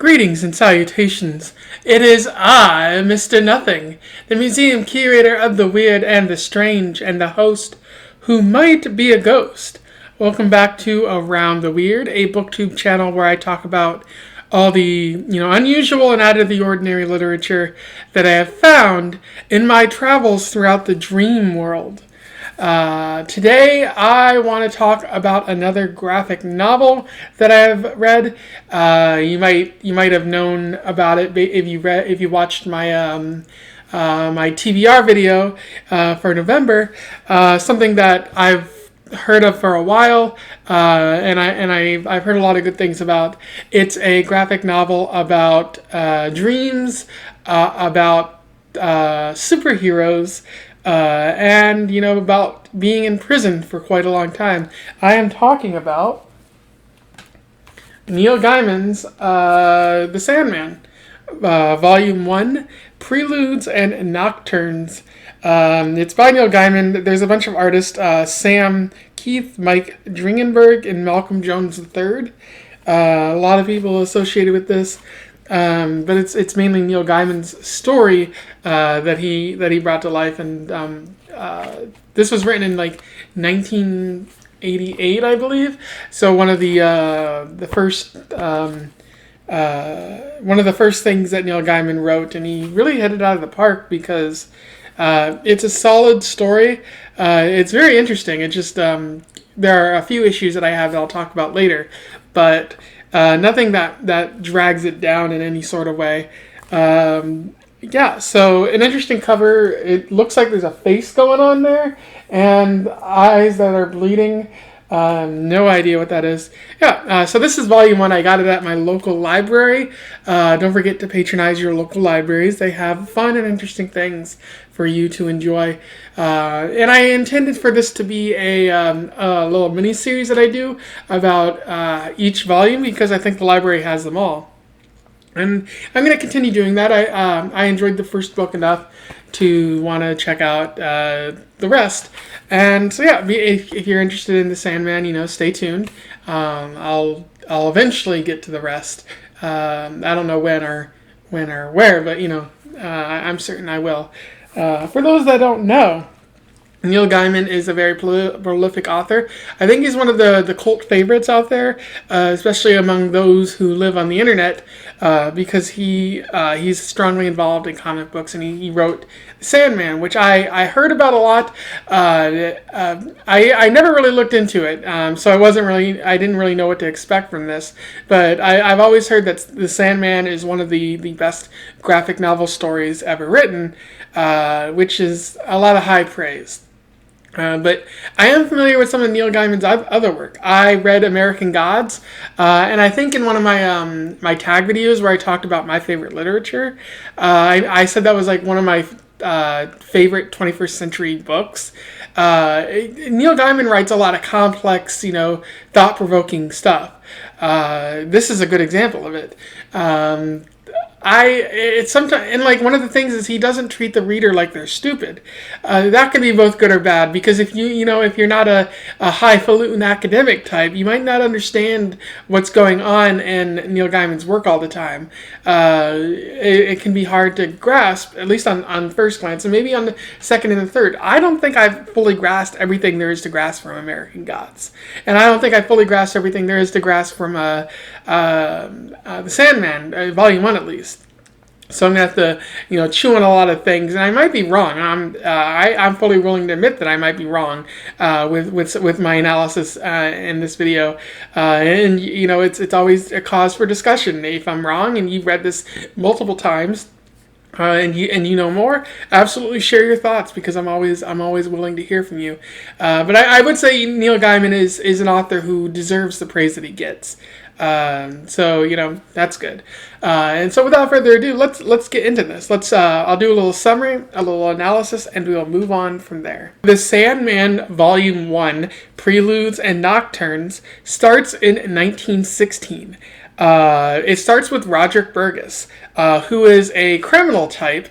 Greetings and salutations. It is I, Mr. Nothing, the museum curator of the weird and the strange, and the host who might be a ghost. Welcome back to Around the Weird, a booktube channel where I talk about all the, unusual and out of the ordinary literature that I have found in my travels throughout the dream world. Today I want to talk about another graphic novel that I've read. You might have known about it if you watched my my TBR video for November. Something that I've heard of for a while, and I've heard a lot of good things about. It's a graphic novel about dreams, about superheroes. And about being in prison for quite a long time. I am talking about Neil Gaiman's The Sandman, Volume 1, Preludes and Nocturnes. It's by Neil Gaiman. There's a bunch of artists, Sam Keith, Mike Dringenberg, and Malcolm Jones III. A lot of people associated with this. But it's mainly Neil Gaiman's story that he brought to life, and this was written in like 1988, I believe. So one of the first things that Neil Gaiman wrote, and he really hit it out of the park because it's a solid story. It's very interesting. It just there are a few issues that I have that I'll talk about later, but. Nothing that drags it down in any sort of way. So an interesting cover. It looks like there's a face going on there and eyes that are bleeding. No idea what that is. So this is Volume 1. I got it at my local library. Don't forget to patronize your local libraries. They have fun and interesting things for you to enjoy. And I intended for this to be a little mini-series that I do about each volume because I think the library has them all. And I'm going to continue doing that. I enjoyed the first book enough to want to check out the rest. And so if you're interested in the Sandman, stay tuned. I'll eventually get to the rest. I don't know when or where, but I'm certain I will. For those that don't know, Neil Gaiman is a very prolific author. I think he's one of the cult favorites out there, especially among those who live on the internet, because he's strongly involved in comic books, and he wrote Sandman, which I heard about a lot. I never really looked into it, so I didn't really know what to expect from this. But I've always heard that the Sandman is one of the best graphic novel stories ever written, which is a lot of high praise. But I am familiar with some of Neil Gaiman's other work. I read American Gods, and I think in one of my my tag videos where I talked about my favorite literature, I said that was like one of my favorite 21st century books. Neil Gaiman writes a lot of complex, thought-provoking stuff. This is a good example of it. It's sometimes, and like one of the things is he doesn't treat the reader like they're stupid. That can be both good or bad, because if if you're not a highfalutin academic type, you might not understand what's going on in Neil Gaiman's work all the time. It can be hard to grasp, at least on first glance, and maybe on the second and the third. I don't think I've fully grasped everything there is to grasp from American Gods, and I don't think I fully grasped everything there is to grasp from The Sandman, Volume 1 at least. So I'm gonna have to, chew on a lot of things, and I might be wrong. I'm fully willing to admit that I might be wrong with my analysis in this video, and it's always a cause for discussion. If I'm wrong and you've read this multiple times, and you know more, absolutely share your thoughts, because I'm always willing to hear from you. But I would say Neil Gaiman is an author who deserves the praise that he gets. So that's good. And so without further ado, let's get into this. I'll do a little summary, a little analysis, and we'll move on from there. The Sandman Volume 1, Preludes and Nocturnes, starts in 1916. It starts with Roderick Burgess, who is a criminal type,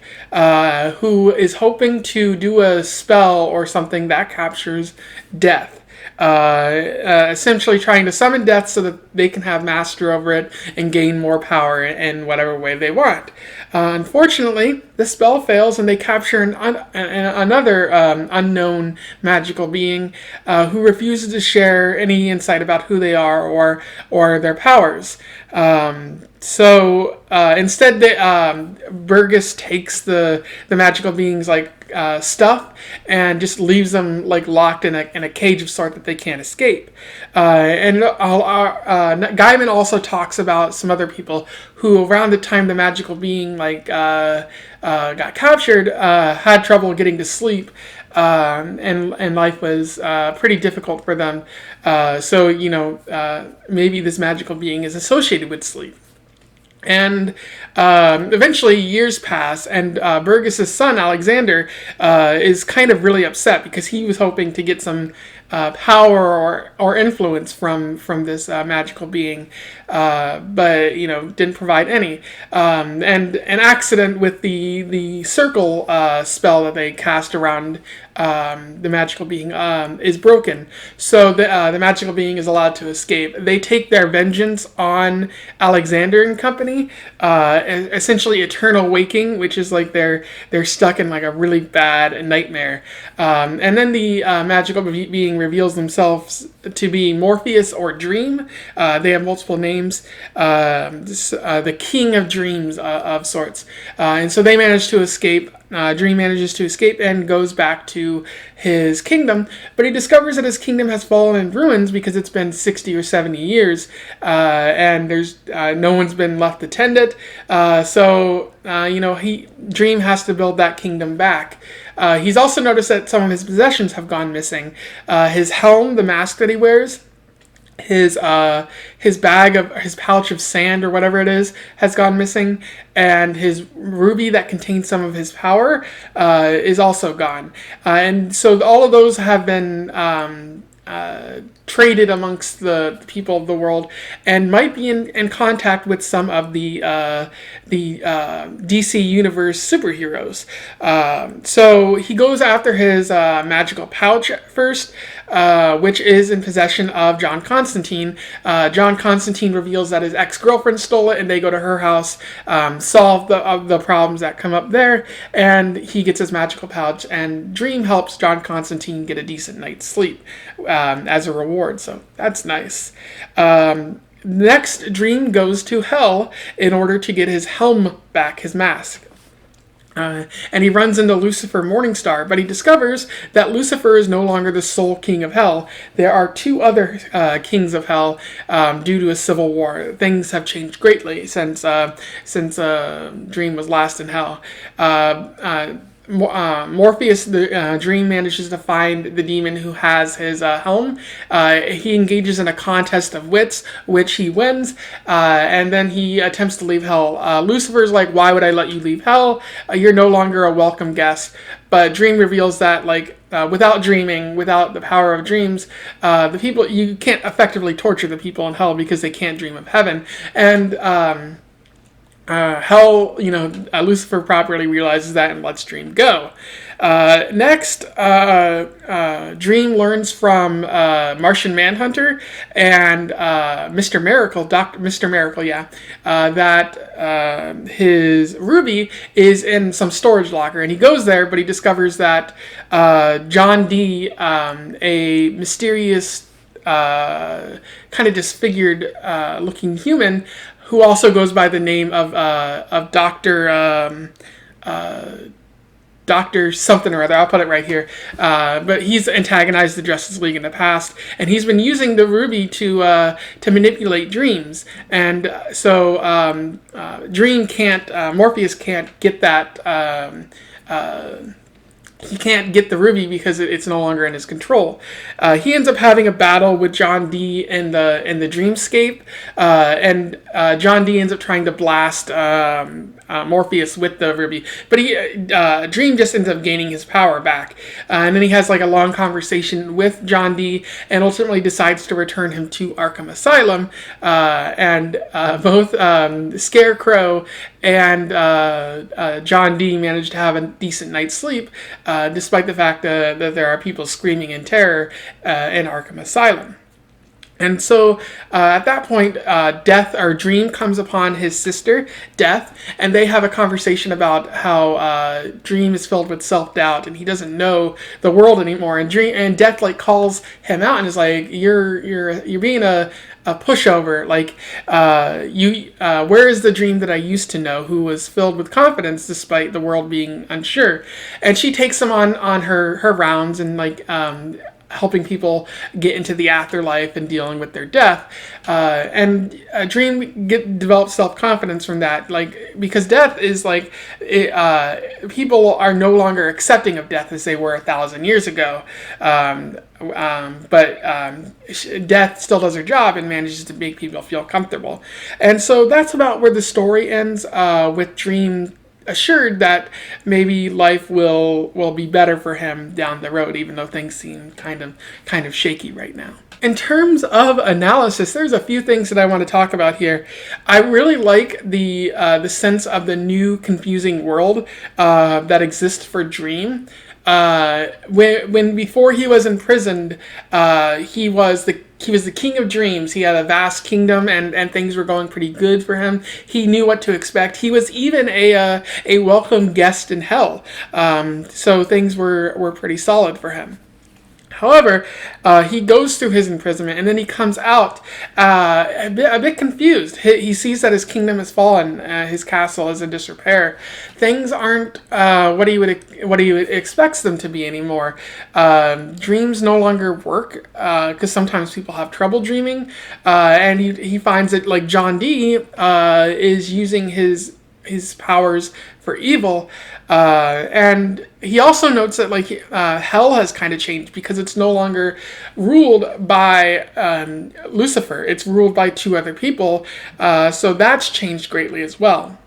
who is hoping to do a spell or something that captures death. essentially trying to summon death so that they can have master over it and gain more power in whatever way they want. Unfortunately, the spell fails and they capture another unknown magical being who refuses to share any insight about who they are or their powers. So instead, Burgess takes the magical being's stuff and just leaves them locked in a cage of sort that they can't escape. And Gaiman also talks about some other people who, around the time the magical being got captured, had trouble getting to sleep. And life was pretty difficult for them. So maybe this magical being is associated with sleep. And eventually years pass, and Burgess's son, Alexander, is kind of really upset because he was hoping to get some power or influence from this magical being, but didn't provide any. And an accident with the circle spell that they cast around the magical being is broken, so the magical being is allowed to escape. They take their vengeance on Alexander and company, essentially eternal waking, which is they're stuck in a really bad nightmare. And then the magical being reveals themselves to be Morpheus or Dream. They have multiple names. The King of Dreams of sorts. And so they manage to escape. Dream manages to escape and goes back to his kingdom, but he discovers that his kingdom has fallen in ruins because it's been 60 or 70 years, and there's no one's been left to tend it. Dream has to build that kingdom back. He's also noticed that some of his possessions have gone missing. His helm, the mask that he wears, his pouch of sand or whatever it is has gone missing, and his ruby that contains some of his power is also gone. And so all of those have been traded amongst the people of the world, and might be in contact with some of the DC Universe superheroes. So he goes after his magical pouch at first, which is in possession of John Constantine. John Constantine reveals that his ex-girlfriend stole it, and they go to her house, solve the problems that come up there, and he gets his magical pouch, and Dream helps John Constantine get a decent night's sleep as a reward. So that's nice. Next, Dream goes to Hell in order to get his helm back, his mask. And he runs into Lucifer Morningstar, but he discovers that Lucifer is no longer the sole king of Hell. There are two other kings of Hell due to a civil war. Things have changed greatly since Dream was last in Hell. Morpheus, the Dream, manages to find the demon who has his helm. He engages in a contest of wits, which he wins, and then he attempts to leave Hell. Lucifer's like, "Why would I let you leave Hell? You're no longer a welcome guest." But Dream reveals that, without dreaming, without the power of dreams, the people, you can't effectively torture the people in Hell because they can't dream of heaven. And Hell, Lucifer properly realizes that and lets Dream go. Next, Dream learns from Martian Manhunter and Mr. Miracle, Mr. Miracle, that his ruby is in some storage locker, and he goes there, but he discovers that John D, a mysterious, kind of disfigured looking human, who also goes by the name of Dr. something or other. I'll put it right here. But he's antagonized the Justice League in the past, and he's been using the ruby to manipulate dreams. And so Morpheus can't get that. He can't get the ruby because it's no longer in his control. He ends up having a battle with John D in the dreamscape, and John D ends up trying to blast Morpheus with the ruby, but Dream just ends up gaining his power back, and then he has a long conversation with John D, and ultimately decides to return him to Arkham Asylum, and both Scarecrow and John D managed to have a decent night's sleep, despite the fact that there are people screaming in terror in Arkham Asylum. And so at that point, Death or Dream comes upon his sister, Death, and they have a conversation about how Dream is filled with self-doubt and he doesn't know the world anymore. And Death like calls him out and is like, "You're being a pushover. Like, where is the Dream that I used to know, who was filled with confidence despite the world being unsure?" And she takes him on her rounds and like helping people get into the afterlife and dealing with their death. And Dream develops self-confidence from that, like, because death is like, people are no longer accepting of death as they were 1,000 years ago. But death still does her job and manages to make people feel comfortable. And so that's about where the story ends, with Dream assured that maybe life will be better for him down the road, even though things seem kind of shaky right now. In terms of analysis, there's a few things that I want to talk about here. I really like the sense of the new confusing world that exists for Dream. When before he was imprisoned, he was the king of dreams. He had a vast kingdom, and things were going pretty good for him. He knew what to expect. He was even a welcome guest in hell. So things were pretty solid for him. However, he goes through his imprisonment, and then he comes out a bit confused. He sees that his kingdom has fallen, his castle is in disrepair. Things aren't what he expects them to be anymore. Dreams no longer work, because sometimes people have trouble dreaming, and he finds that like John Dee is using his powers for evil, and he also notes that like hell has kind of changed because it's no longer ruled by Lucifer. It's ruled by two other people, so that's changed greatly as well.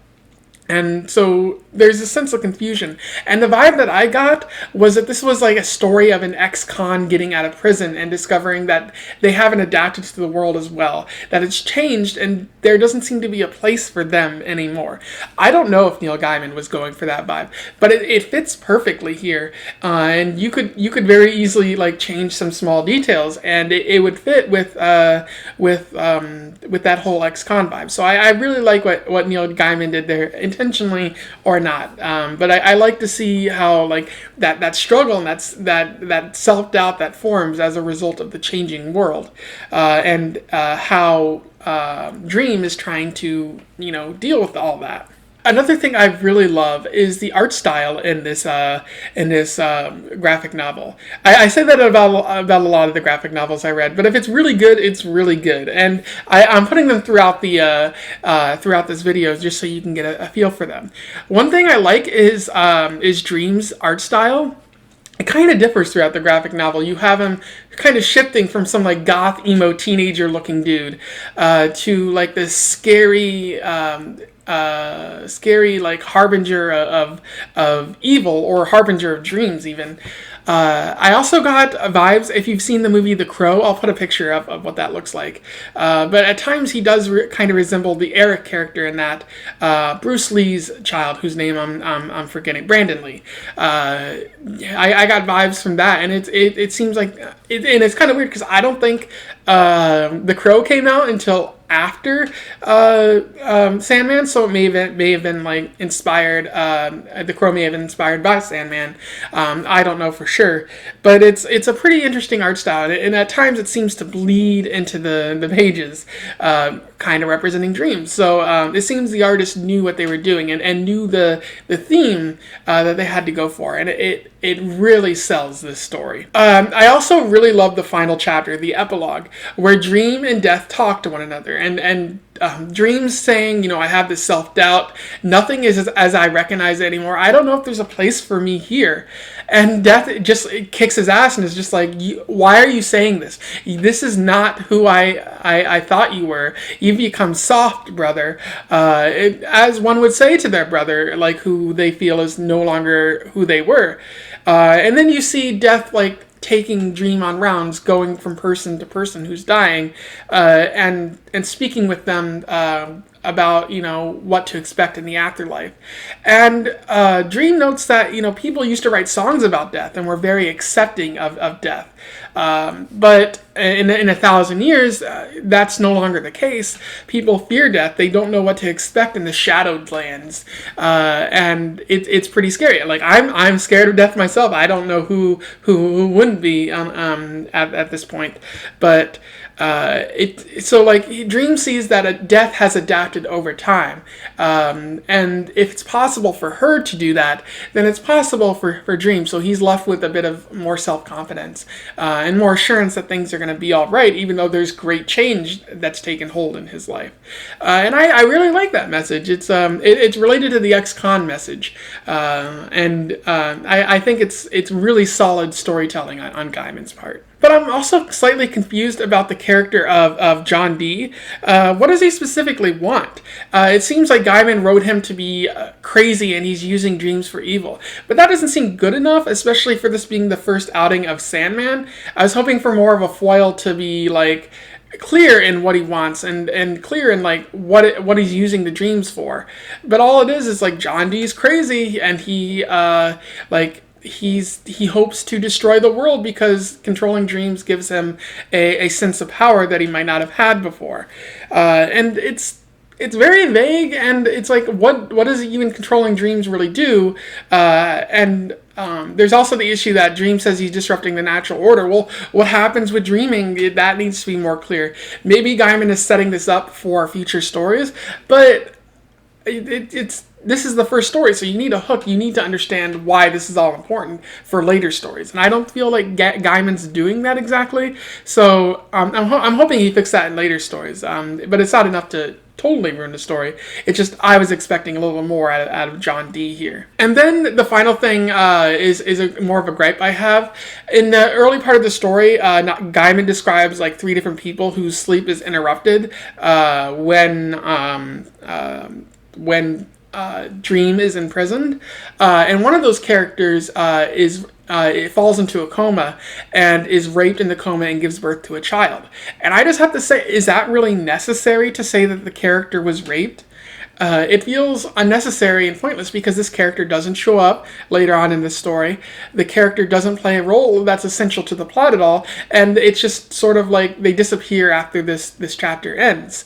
And so there's a sense of confusion. And the vibe that I got was that this was like a story of an ex-con getting out of prison and discovering that they haven't adapted to the world as well. That it's changed and there doesn't seem to be a place for them anymore. I don't know if Neil Gaiman was going for that vibe, but it fits perfectly here. And you could very easily like change some small details and it would fit with that whole ex-con vibe. So I really like what Neil Gaiman did there, intentionally or not, but I like to see how like that struggle and that self-doubt that forms as a result of the changing world, and how Dream is trying to deal with all that. Another thing I really love is the art style in this graphic novel. I say that about a lot of the graphic novels I read, but if it's really good, it's really good. And I'm putting them throughout this video just so you can get a feel for them. One thing I like is Dream's art style. It kind of differs throughout the graphic novel. You have him kind of shifting from some like goth emo teenager looking dude to like this scary like harbinger of evil, or harbinger of dreams even. I also got vibes, if you've seen the movie The Crow, I'll put a picture of what that looks like. But at times he does kind of resemble the Eric character in that, Bruce Lee's child, whose name I'm forgetting, Brandon Lee. I got vibes from that, and it seems like, and it's kind of weird because I don't think The Crow came out until after Sandman, so it may have been like inspired. The Crow may have been inspired by Sandman. I don't know for sure, but it's a pretty interesting art style, and at times it seems to bleed into the pages, kind of representing dreams. So it seems the artist knew what they were doing and knew the theme that they had to go for, and it really sells this story. I also really love the final chapter, the epilogue, where Dream and Death talk to one another, and Dream's saying, I have this self-doubt. Nothing is as I recognize it anymore. I don't know if there's a place for me here. And Death just kicks his ass and is just like, why are you saying this? This is not who I thought you were. You've become soft, brother. As one would say to their brother, like who they feel is no longer who they were. And then you see Death like taking Dream on rounds, going from person to person who's dying, and speaking with them about, what to expect in the afterlife. And Dream notes that, people used to write songs about death and were very accepting of death. But in 1,000 years, that's no longer the case. People fear death. They don't know what to expect in the shadowed lands. And it's pretty scary. Like, I'm scared of death myself. I don't know who wouldn't be at this point. But Dream sees that death has adapted over time, and if it's possible for her to do that, then it's possible for Dream. So he's left with a bit of more self-confidence and more assurance that things are going to be all right, even though there's great change that's taken hold in his life. And I really like that message. It's related to the ex-con message, and I think it's really solid storytelling on Gaiman's part. But I'm also slightly confused about the character of John Dee. What does he specifically want? It seems like Gaiman wrote him to be crazy and he's using dreams for evil. But that doesn't seem good enough, especially for this being the first outing of Sandman. I was hoping for more of a foil to be, like, clear in what he wants and clear in, like, what he's using the dreams for. But all it is like, John Dee's crazy and he hopes to destroy the world because controlling dreams gives him a sense of power that he might not have had before. And it's very vague, and it's like, what does even controlling dreams really do? There's also the issue that Dream says he's disrupting the natural order. Well, what happens with dreaming? That needs to be more clear. Maybe Gaiman is setting this up for future stories, but this is the first story, so you need a hook. You need to understand why this is all important for later stories. And I don't feel like Gaiman's doing that exactly. So I'm hoping he fixes that in later stories. But it's not enough to totally ruin the story. It's just I was expecting a little more out of John Dee here. And then the final thing is more of a gripe I have. In the early part of the story, Gaiman describes like 3 different people whose sleep is interrupted when Dream is imprisoned, and one of those characters it falls into a coma and is raped in the coma and gives birth to a child. And I just have to say, is that really necessary to say that the character was raped? It feels unnecessary and pointless because this character doesn't show up later on in the story. The character doesn't play a role that's essential to the plot at all, and it's just sort of like they disappear after this chapter ends.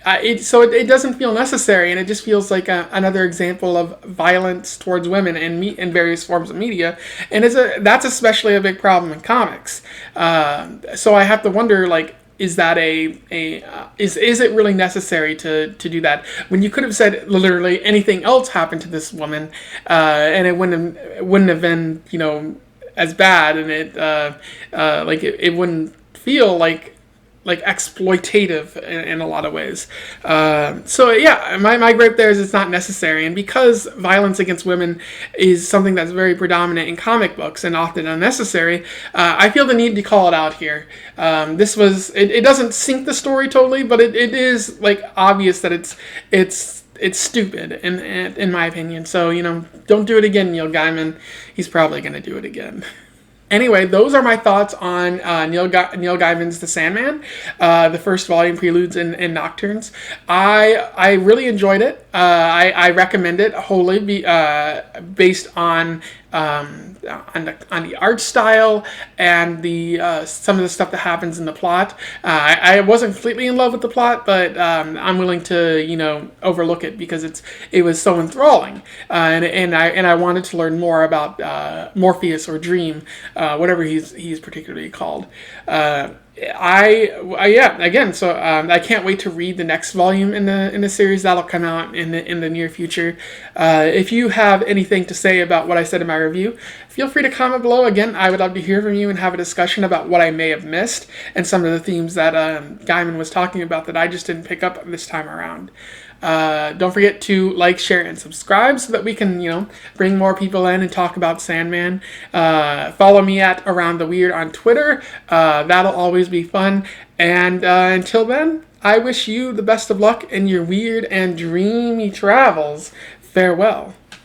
It doesn't feel necessary, and it just feels like another example of violence towards women in various forms of media, and that's especially a big problem in comics. So I have to wonder, like, is that is it really necessary to do that when you could have said literally anything else happened to this woman, and it wouldn't have been as bad, and it wouldn't feel like exploitative in a lot of ways. My gripe there is it's not necessary, and because violence against women is something that's very predominant in comic books and often unnecessary, I feel the need to call it out here. It doesn't sink the story totally, but it is like obvious that it's stupid in my opinion. So don't do it again, Neil Gaiman. He's probably going to do it again. Anyway, those are my thoughts on Neil Gaiman's The Sandman, the first volume, Preludes and Nocturnes. I really enjoyed it. I recommend it wholly based on the art style and the some of the stuff that happens in the plot. I wasn't completely in love with the plot, but I'm willing to overlook it because it was so enthralling, and I wanted to learn more about Morpheus or Dream, whatever he's particularly called. I can't wait to read the next volume in the series that'll come out in the near future. If you have anything to say about what I said in my review, feel free to comment below. Again, I would love to hear from you and have a discussion about what I may have missed and some of the themes that Gaiman was talking about that I just didn't pick up this time around. Don't forget to like, share, and subscribe so that we can, bring more people in and talk about Sandman. Follow me at Around the Weird on Twitter. That'll always be fun. And until then, I wish you the best of luck in your weird and dreamy travels. Farewell.